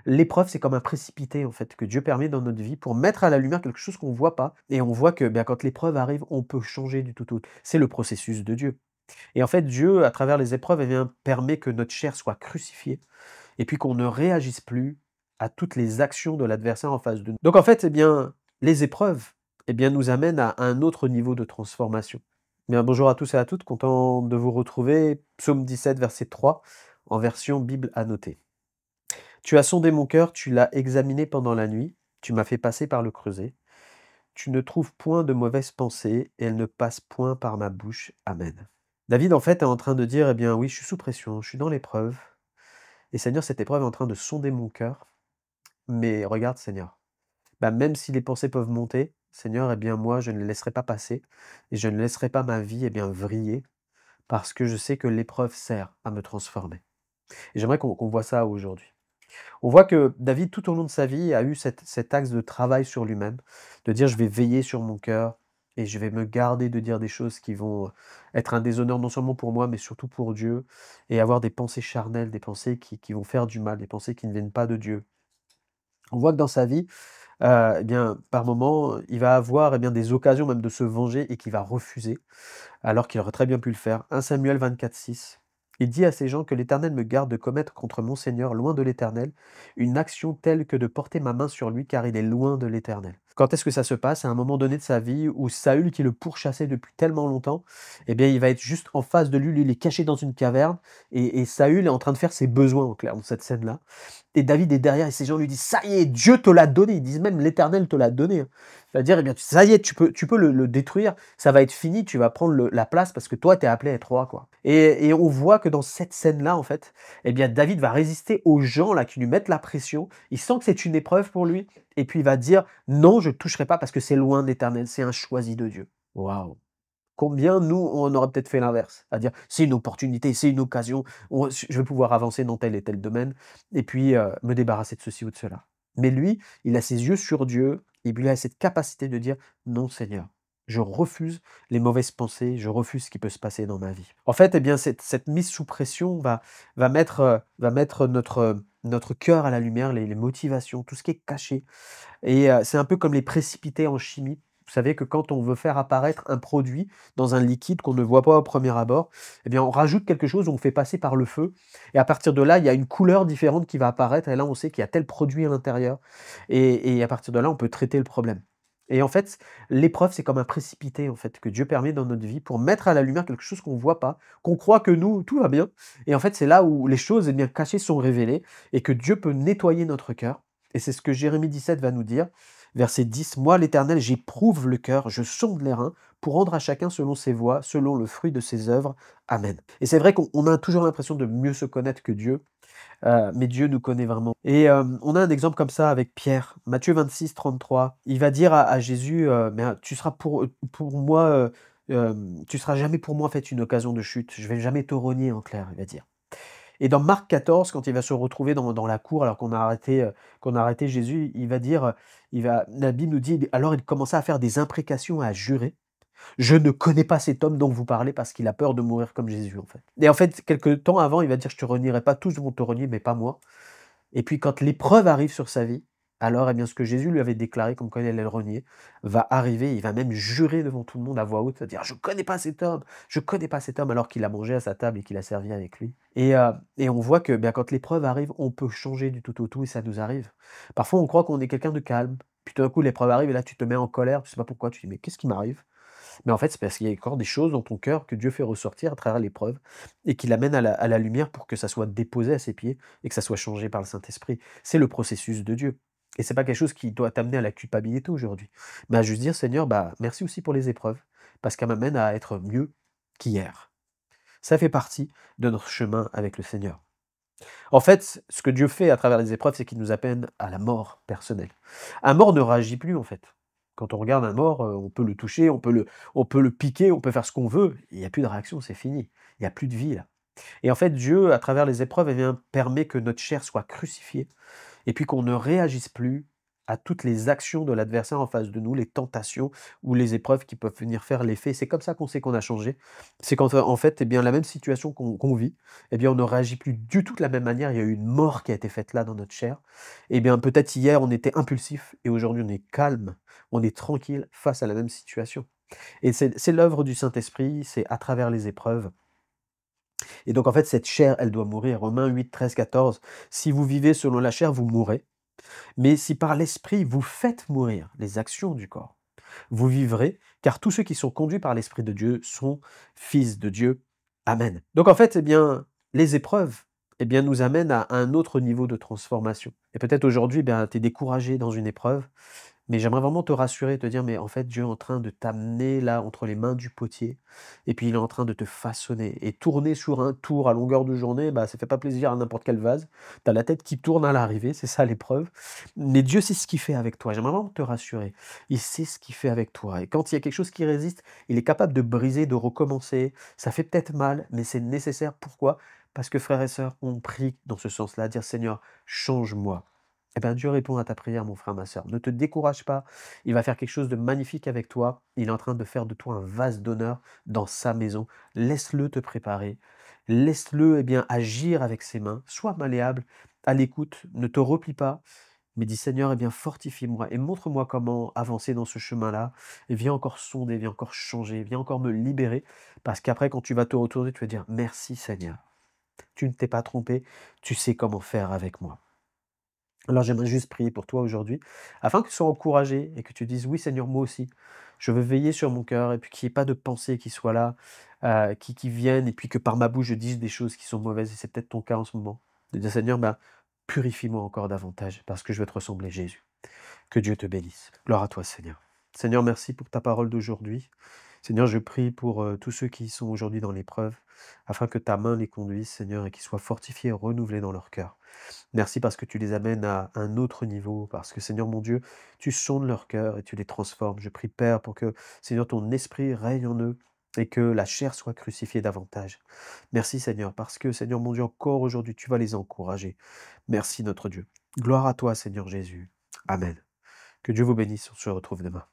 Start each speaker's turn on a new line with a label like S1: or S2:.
S1: l'épreuve, c'est comme un précipité, en fait, que Dieu permet dans notre vie pour mettre à la lumière quelque chose qu'on ne voit pas. Et on voit que quand l'épreuve arrive, on peut changer du tout au tout. C'est le processus de Dieu. Et en fait, Dieu, à travers les épreuves, permet que notre chair soit crucifiée et puis qu'on ne réagisse plus à toutes les actions de l'adversaire en face de nous. Donc en fait, les épreuves, nous amènent à un autre niveau de transformation. Bonjour à tous et à toutes, content de vous retrouver. Psaume 17, verset 3, en version Bible annotée. Tu as sondé mon cœur, tu l'as examiné pendant la nuit, tu m'as fait passer par le creuset. Tu ne trouves point de mauvaises pensées, et elles ne passent point par ma bouche. Amen. David, en fait, est en train de dire, oui, je suis sous pression, je suis dans l'épreuve. Et Seigneur, cette épreuve est en train de sonder mon cœur. Mais regarde, Seigneur, même si les pensées peuvent monter, Seigneur, moi, je ne les laisserai pas passer. Et je ne laisserai pas ma vie, vriller, parce que je sais que l'épreuve sert à me transformer. Et j'aimerais qu'on voit ça aujourd'hui. On voit que David, tout au long de sa vie, a eu cet axe de travail sur lui-même, de dire: «Je vais veiller sur mon cœur et je vais me garder de dire des choses qui vont être un déshonneur non seulement pour moi, mais surtout pour Dieu et avoir des pensées charnelles, des pensées qui vont faire du mal, des pensées qui ne viennent pas de Dieu». On voit que dans sa vie, par moments, il va avoir, des occasions même de se venger et qu'il va refuser, alors qu'il aurait très bien pu le faire. 1 Samuel 24:6. Il dit à ces gens que l'Éternel me garde de commettre contre mon Seigneur, loin de l'Éternel, une action telle que de porter ma main sur lui, car il est loin de l'Éternel. Quand est-ce que ça se passe? À un moment donné de sa vie où Saül, qui le pourchassait depuis tellement longtemps, il va être juste en face de lui, il est caché dans une caverne, et Saül est en train de faire ses besoins, en clair, dans cette scène-là. Et David est derrière, et ces gens lui disent: «Ça y est, Dieu te l'a donné». Ils disent même: «L'Éternel te l'a donné», hein. C'est-à-dire, ça y est, tu peux le détruire, ça va être fini, tu vas prendre la place parce que toi, tu es appelé à être roi, quoi. Et on voit que dans cette scène-là, en fait, David va résister aux gens là qui lui mettent la pression. Il sent que c'est une épreuve pour lui, et puis il va dire: «Non, je ne toucherai pas parce que c'est loin de l'Éternel, c'est un choisi de Dieu». Waouh! Combien nous, on aurait peut-être fait l'inverse, à dire: «C'est une opportunité, c'est une occasion, je vais pouvoir avancer dans tel et tel domaine et puis, me débarrasser de ceci ou de cela». Mais lui, il a ses yeux sur Dieu et puis il a cette capacité de dire: «Non Seigneur, je refuse les mauvaises pensées, je refuse ce qui peut se passer dans ma vie». En fait, cette mise sous pression va mettre notre cœur à la lumière, les motivations, tout ce qui est caché, et c'est un peu comme les précipités en chimie. Vous savez que quand on veut faire apparaître un produit dans un liquide qu'on ne voit pas au premier abord, on rajoute quelque chose, on fait passer par le feu, et à partir de là, il y a une couleur différente qui va apparaître, et là, on sait qu'il y a tel produit à l'intérieur, et à partir de là, on peut traiter le problème. Et en fait, l'épreuve, c'est comme un précipité, en fait, que Dieu permet dans notre vie pour mettre à la lumière quelque chose qu'on ne voit pas, qu'on croit que nous, tout va bien, et en fait, c'est là où les choses, cachées sont révélées, et que Dieu peut nettoyer notre cœur. Et c'est ce que Jérémie 17 va nous dire, verset 10: «Moi, l'Éternel, j'éprouve le cœur, je sonde les reins, pour rendre à chacun selon ses voies, selon le fruit de ses œuvres. Amen». Et c'est vrai qu'on a toujours l'impression de mieux se connaître que Dieu, mais Dieu nous connaît vraiment. Et on a un exemple comme ça avec Pierre. Matthieu 26, 33, il va dire à Jésus, Tu seras pour moi, tu seras jamais pour moi en fait une occasion de chute. Je vais jamais te renier», en clair, il va dire. Et dans Marc 14, quand il va se retrouver dans la cour alors qu'on a arrêté Jésus, il va dire, la Bible nous dit: «Alors il commença à faire des imprécations, à jurer: "Je ne connais pas cet homme dont vous parlez", parce qu'il a peur de mourir comme Jésus, en fait. Et en fait, quelque temps avant, il va dire: «Je te renierai pas, tous vont te renier, mais pas moi». Et puis quand l'épreuve arrive sur sa vie, alors, ce que Jésus lui avait déclaré comme quoi il allait le renier, va arriver. Il va même jurer devant tout le monde à voix haute, à dire: «Je connais pas cet homme, je connais pas cet homme», alors qu'il a mangé à sa table et qu'il a servi avec lui. Et on voit que, quand l'épreuve arrive, on peut changer du tout au tout, et ça nous arrive. Parfois, on croit qu'on est quelqu'un de calme, puis tout d'un coup, l'épreuve arrive et là, tu te mets en colère, tu sais pas pourquoi, tu dis: «Mais qu'est-ce qui m'arrive?» Mais en fait, c'est parce qu'il y a encore des choses dans ton cœur que Dieu fait ressortir à travers l'épreuve, et qu'il amène à la lumière pour que ça soit déposé à ses pieds et que ça soit changé par le Saint-Esprit. C'est le processus de Dieu. Et c'est pas quelque chose qui doit t'amener à la culpabilité aujourd'hui, mais à juste dire: «Seigneur, merci aussi pour les épreuves, parce qu'elles m'amènent à être mieux qu'hier». Ça fait partie de notre chemin avec le Seigneur. En fait, ce que Dieu fait à travers les épreuves, c'est qu'il nous appelle à la mort personnelle. Un mort ne réagit plus, en fait. Quand on regarde un mort, on peut le toucher, on peut le piquer, on peut faire ce qu'on veut. Il n'y a plus de réaction, c'est fini. Il n'y a plus de vie là. Et en fait, Dieu, à travers les épreuves, permet que notre chair soit crucifiée et puis qu'on ne réagisse plus à toutes les actions de l'adversaire en face de nous, les tentations ou les épreuves qui peuvent venir faire l'effet. C'est comme ça qu'on sait qu'on a changé. C'est quand, en fait, eh bien, la même situation qu'on vit, eh bien, on ne réagit plus du tout de la même manière. Il y a eu une mort qui a été faite là dans notre chair. Eh bien, peut-être hier, on était impulsif et aujourd'hui, on est calme, on est tranquille face à la même situation. Et c'est l'œuvre du Saint-Esprit, c'est à travers les épreuves. Et donc, en fait, cette chair, elle doit mourir. Romains 8, 13, 14. Si vous vivez selon la chair, vous mourrez. Mais si par l'Esprit, vous faites mourir les actions du corps, vous vivrez, car tous ceux qui sont conduits par l'Esprit de Dieu sont fils de Dieu. Amen. Donc, en fait, eh bien, les épreuves, eh bien, nous amènent à un autre niveau de transformation. Et peut-être aujourd'hui, eh tu es découragé dans une épreuve, mais j'aimerais vraiment te rassurer, te dire, mais en fait, Dieu est en train de t'amener là entre les mains du potier, et puis il est en train de te façonner. Et tourner sur un tour à longueur de journée, bah, ça fait pas plaisir à n'importe quel vase. Tu as la tête qui tourne à l'arrivée, c'est ça l'épreuve. Mais Dieu sait ce qu'il fait avec toi. J'aimerais vraiment te rassurer. Il sait ce qu'il fait avec toi. Et quand il y a quelque chose qui résiste, il est capable de briser, de recommencer. Ça fait peut-être mal, mais c'est nécessaire. Pourquoi? Parce que frères et sœurs, on prie dans ce sens-là, dire Seigneur, change-moi. Eh bien, Dieu répond à ta prière, mon frère, ma sœur. Ne te décourage pas. Il va faire quelque chose de magnifique avec toi. Il est en train de faire de toi un vase d'honneur dans sa maison. Laisse-le te préparer. Laisse-le bien, agir avec ses mains. Sois malléable, à l'écoute. Ne te replie pas. Mais dis Seigneur, eh bien, fortifie-moi et montre-moi comment avancer dans ce chemin-là. Et viens encore sonder, viens encore changer, viens encore me libérer. Parce qu'après, quand tu vas te retourner, tu vas dire merci Seigneur. Tu ne t'es pas trompé. Tu sais comment faire avec moi. Alors j'aimerais juste prier pour toi aujourd'hui, afin que tu sois encouragé et que tu dises: «Oui Seigneur, moi aussi, je veux veiller sur mon cœur» et puis qu'il n'y ait pas de pensées qui soient là, qui viennent et puis que par ma bouche je dise des choses qui sont mauvaises et c'est peut-être ton cas en ce moment. De dire: «Seigneur, ben, purifie-moi encore davantage parce que je veux te ressembler Jésus». Que Dieu te bénisse. Gloire à toi Seigneur. Seigneur, merci pour ta parole d'aujourd'hui. Seigneur, je prie pour, tous ceux qui sont aujourd'hui dans l'épreuve, afin que ta main les conduise Seigneur et qu'ils soient fortifiés et renouvelés dans leur cœur. Merci parce que tu les amènes à un autre niveau, parce que Seigneur mon Dieu, tu sondes leur cœur et tu les transformes. Je prie Père pour que Seigneur ton esprit règne en eux et que la chair soit crucifiée davantage. Merci Seigneur, parce que Seigneur mon Dieu, encore aujourd'hui, tu vas les encourager. Merci notre Dieu. Gloire à toi Seigneur Jésus. Amen. Que Dieu vous bénisse, on se retrouve demain.